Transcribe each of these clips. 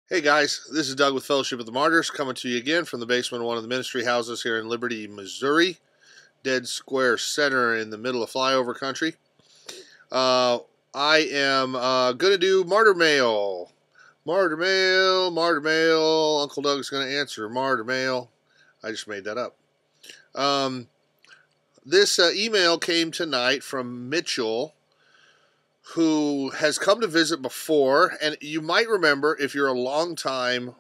Hey guys, this is Doug with Fellowship of the Martyrs coming to you again from the basement of one of the ministry houses here in Liberty, Missouri. Dead square center in the middle of flyover country. I am going to do Martyr Mail. Martyr Mail, Martyr Mail. Uncle Doug's going to answer Martyr Mail. I just made that up. This email came tonight from Mitchell, who has come to visit before, and you might remember if you're a long-time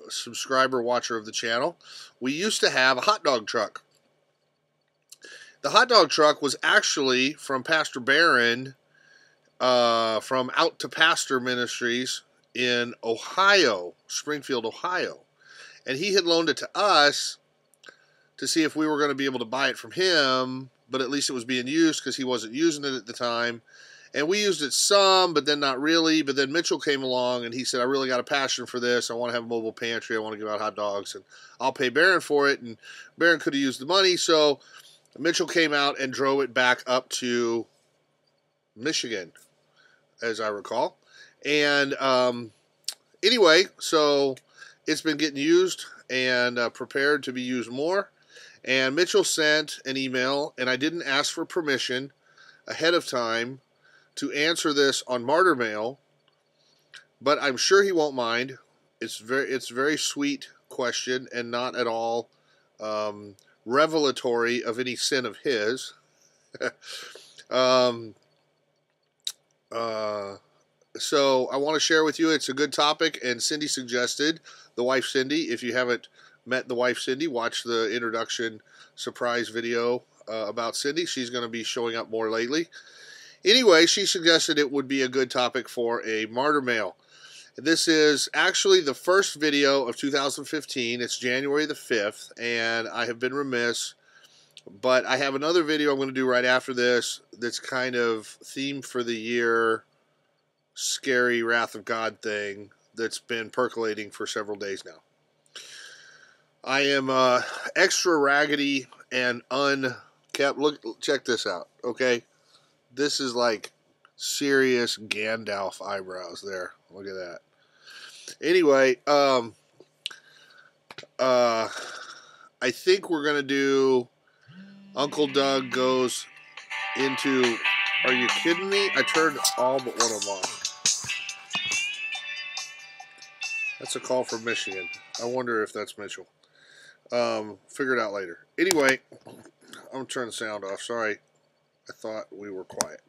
subscriber, watcher of the channel, we used to have a hot dog truck. The hot dog truck was actually from Pastor Barron from Out to Pastor Ministries in Ohio, Springfield, Ohio. And he had loaned it to us to see if we were going to be able to buy it from him, but at least it was being used because he wasn't using it at the time. And we used it some, but then not really. But then Mitchell came along, and he said, I really got a passion for this. I want to have a mobile pantry. I want to give out hot dogs, and I'll pay Barron for it. And Barron could have used the money, so Mitchell came out and drove it back up to Michigan, as I recall. And anyway, so it's been getting used and prepared to be used more. And Mitchell sent an email, and I didn't ask for permission ahead of time to answer this on Martyr Mail, but I'm sure he won't mind. It's a very sweet question and not at all revelatory of any sin of his. So I want to share with you, it's a good topic, and Cindy suggested, the wife Cindy, if you haven't met the wife Cindy, watch the introduction surprise video about Cindy. She's going to be showing up more lately. Anyway, she suggested it would be a good topic for a Martyr Mail. This is actually the first video of 2015. It's January the 5th, and I have been remiss, but I have another video I'm going to do right after this that's kind of theme for the year, scary Wrath of God thing that's been percolating for several days now. I am extra raggedy and unkept. Look, check this out, okay? This is like serious Gandalf eyebrows there. Look at that. Anyway, I think we're going to do Uncle Doug Goes Into... Are you kidding me? I turned all but one of them off. That's a call from Michigan. I wonder if that's Mitchell. Figure it out later. Anyway, I'm going to turn the sound off. Sorry. I thought we were quiet.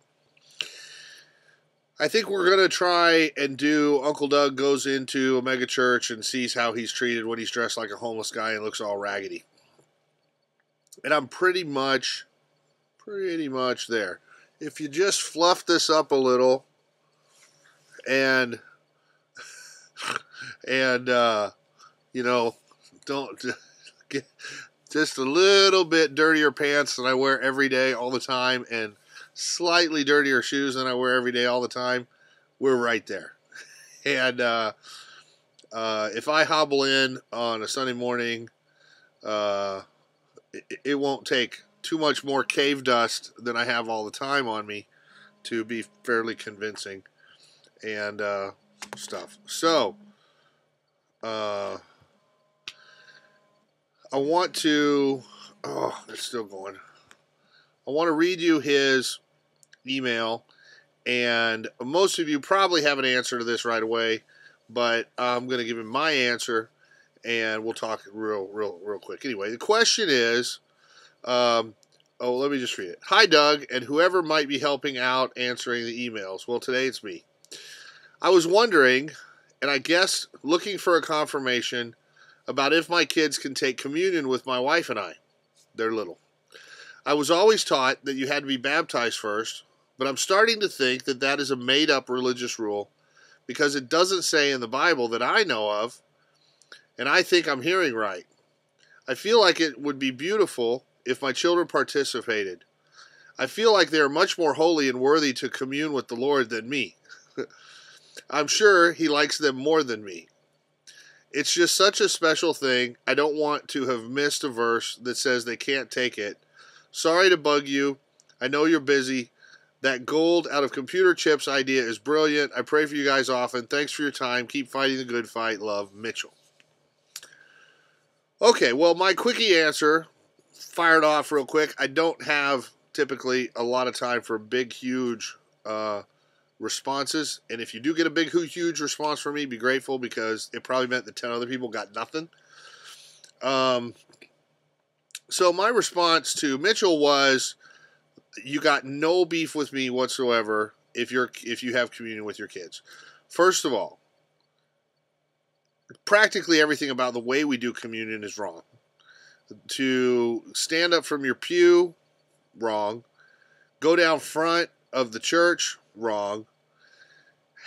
I think we're going to try and do Uncle Doug Goes Into a mega church and sees how he's treated when he's dressed like a homeless guy and looks all raggedy. And I'm pretty much there. If you just fluff this up a little and you know, don't get just a little bit dirtier pants than I wear every day all the time, and slightly dirtier shoes than I wear every day all the time, we're right there. And if I hobble in on a Sunday morning, it won't take too much more cave dust than I have all the time on me to be fairly convincing and stuff. So, I want to, it's still going. I want to read you his email, and most of you probably have an answer to this right away, but I'm going to give him my answer, and we'll talk real quick. Anyway, the question is, let me just read it. Hi, Doug, and whoever might be helping out answering the emails. Well, today it's me. I was wondering, and I guess looking for a confirmation about if my kids can take communion with my wife and I. They're little. I was always taught that you had to be baptized first, but I'm starting to think that that is a made-up religious rule because it doesn't say in the Bible that I know of, and I think I'm hearing right. I feel like it would be beautiful if my children participated. I feel like they are much more holy and worthy to commune with the Lord than me. I'm sure He likes them more than me. It's just such a special thing. I don't want to have missed a verse that says they can't take it. Sorry to bug you. I know you're busy, That gold out of computer chips idea is brilliant. I pray for you guys often. Thanks for your time. Keep fighting the good fight. Love, Mitchell. Okay, well, my quickie answer, fired off real quick. I don't have typically a lot of time for big, huge responses. And if you do get a big, huge response from me, be grateful, because it probably meant that 10 other people got nothing. So my response to Mitchell was, you got no beef with me whatsoever if you have communion with your kids. First of all, practically everything about the way we do communion is wrong. To stand up from your pew, wrong. Go down front of the church, wrong.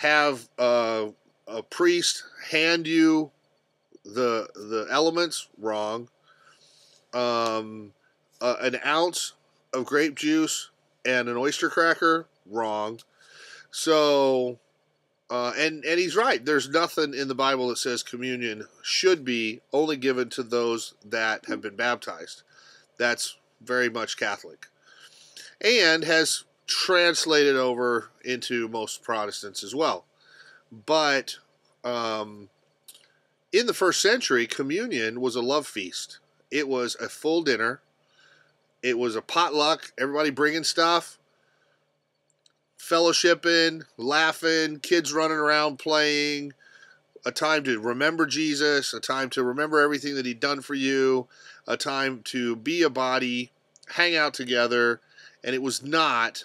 Have a priest hand you the elements, wrong. An ounce of grape juice and an oyster cracker, wrong. So, and he's right. There's nothing in the Bible that says communion should be only given to those that have been baptized. That's very much Catholic, and has translated over into most Protestants as well. But in the first century, communion was a love feast. It was a full dinner. It was a potluck, everybody bringing stuff, fellowshipping, laughing, kids running around playing, a time to remember Jesus, a time to remember everything that he'd done for you, a time to be a body, hang out together, and it was not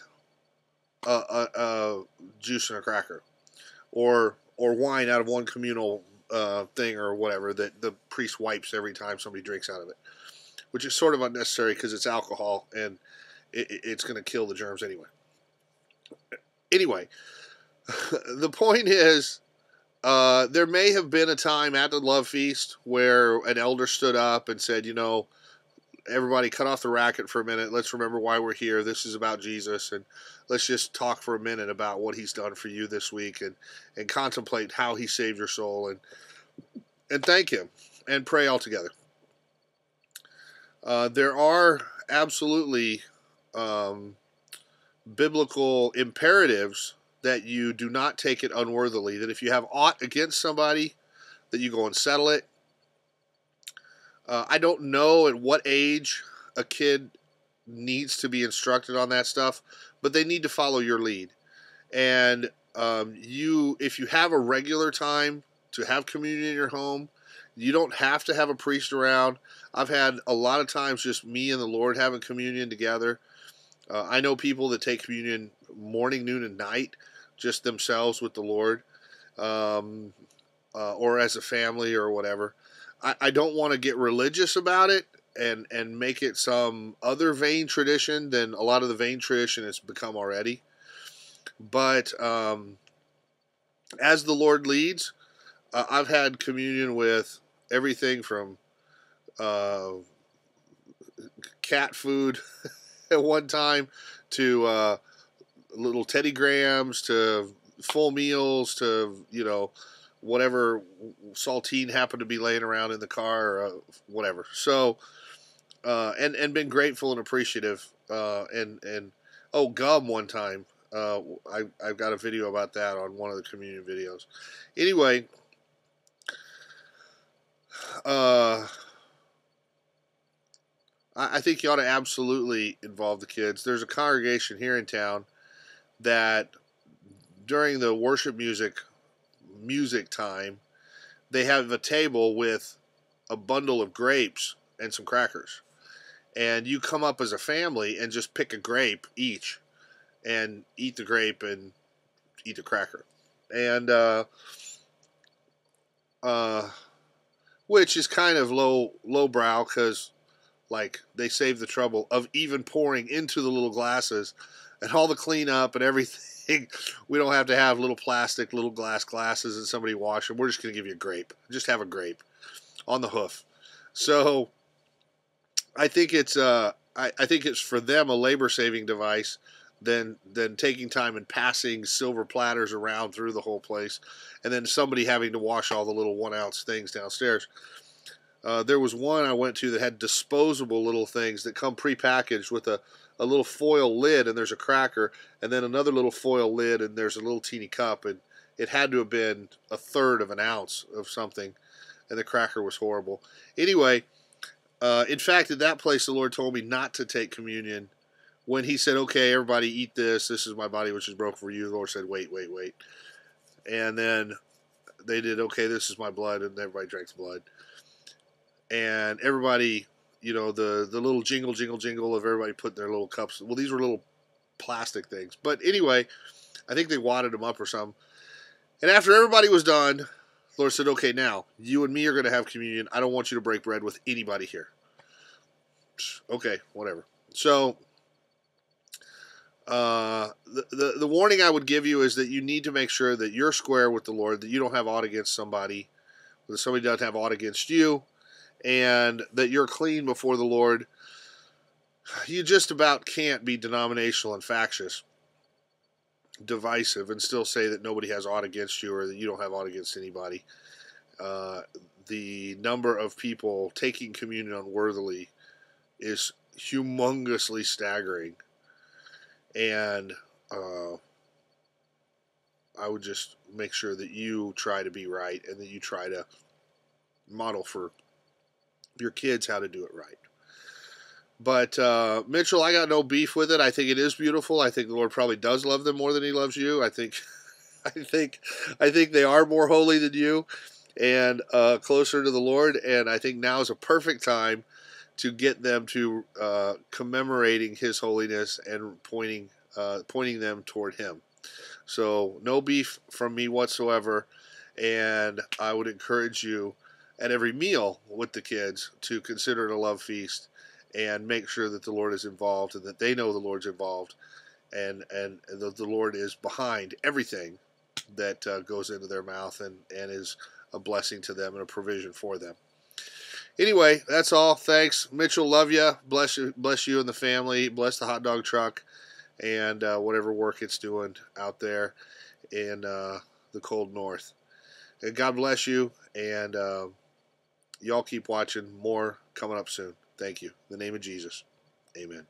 a juice and a cracker or wine out of one communal thing or whatever that the priest wipes every time somebody drinks out of it, which is sort of unnecessary because it's alcohol and it's going to kill the germs anyway. Anyway, the point is, there may have been a time at the love feast where an elder stood up and said, you know, everybody cut off the racket for a minute. Let's remember why we're here. This is about Jesus, and let's just talk for a minute about what he's done for you this week, and contemplate how he saved your soul, and thank him and pray all together. There are absolutely biblical imperatives that you do not take it unworthily, that if you have aught against somebody, that you go and settle it. I don't know at what age a kid needs to be instructed on that stuff, but they need to follow your lead. And if you have a regular time to have communion in your home, you don't have to have a priest around. I've had a lot of times just me and the Lord having communion together. I know people that take communion morning, noon, and night, just themselves with the Lord, or as a family or whatever. I don't want to get religious about it and make it some other vain tradition than a lot of the vain tradition has become already. But as the Lord leads, I've had communion with everything from cat food at one time to little Teddy Grahams to full meals to, you know, whatever saltine happened to be laying around in the car or whatever. So, and been grateful and appreciative. And gum one time. I've got a video about that on one of the communion videos. Anyway, I think you ought to absolutely involve the kids. There's a congregation here in town that during the worship music time, they have a table with a bundle of grapes and some crackers. And you come up as a family and just pick a grape each and eat the grape and eat the cracker. And which is kind of lowbrow because, like, they save the trouble of even pouring into the little glasses and all the cleanup and everything. We don't have to have little plastic, little glass glasses and somebody wash them. We're just going to give you a grape. Just have a grape on the hoof. So I think it's for them a labor-saving device than taking time and passing silver platters around through the whole place, and then somebody having to wash all the little 1-ounce things downstairs. There was one I went to that had disposable little things that come prepackaged with a a little foil lid and there's a cracker, and then another little foil lid and there's a little teeny cup, and it had to have been a third of an ounce of something, and the cracker was horrible. Anyway, in fact, at that place, the Lord told me not to take communion. When he said, okay, everybody eat this. This is my body which is broken for you. The Lord said, wait, wait, wait. And then they did, okay, this is my blood. And everybody drank the blood. And everybody, you know, the little jingle, jingle, jingle of everybody putting their little cups. Well, these were little plastic things. But anyway, I think they wadded them up or something. And after everybody was done, the Lord said, okay, now, you and me are going to have communion. I don't want you to break bread with anybody here. Okay, whatever. So, the warning I would give you is that you need to make sure that you're square with the Lord, that you don't have aught against somebody, that somebody doesn't have aught against you, and that you're clean before the Lord. You just about can't be denominational and factious, divisive, and still say that nobody has aught against you or that you don't have aught against anybody. The number of people taking communion unworthily is humongously staggering, and I would just make sure that you try to be right and that you try to model for your kids how to do it right. But Mitchell, I got no beef with it. I think it is beautiful. I think the Lord probably does love them more than He loves you. I think they are more holy than you and closer to the Lord. And I think now is a perfect time to get them to commemorating His holiness and pointing them toward Him. So no beef from me whatsoever. And I would encourage you at every meal with the kids to consider it a love feast and make sure that the Lord is involved and that they know the Lord's involved and that the Lord is behind everything that goes into their mouth and is a blessing to them and a provision for them. Anyway, that's all. Thanks, Mitchell. Love you. Bless you and the family. Bless the hot dog truck and whatever work it's doing out there in the cold north. And God bless you, and y'all keep watching. More coming up soon. Thank you. In the name of Jesus. Amen.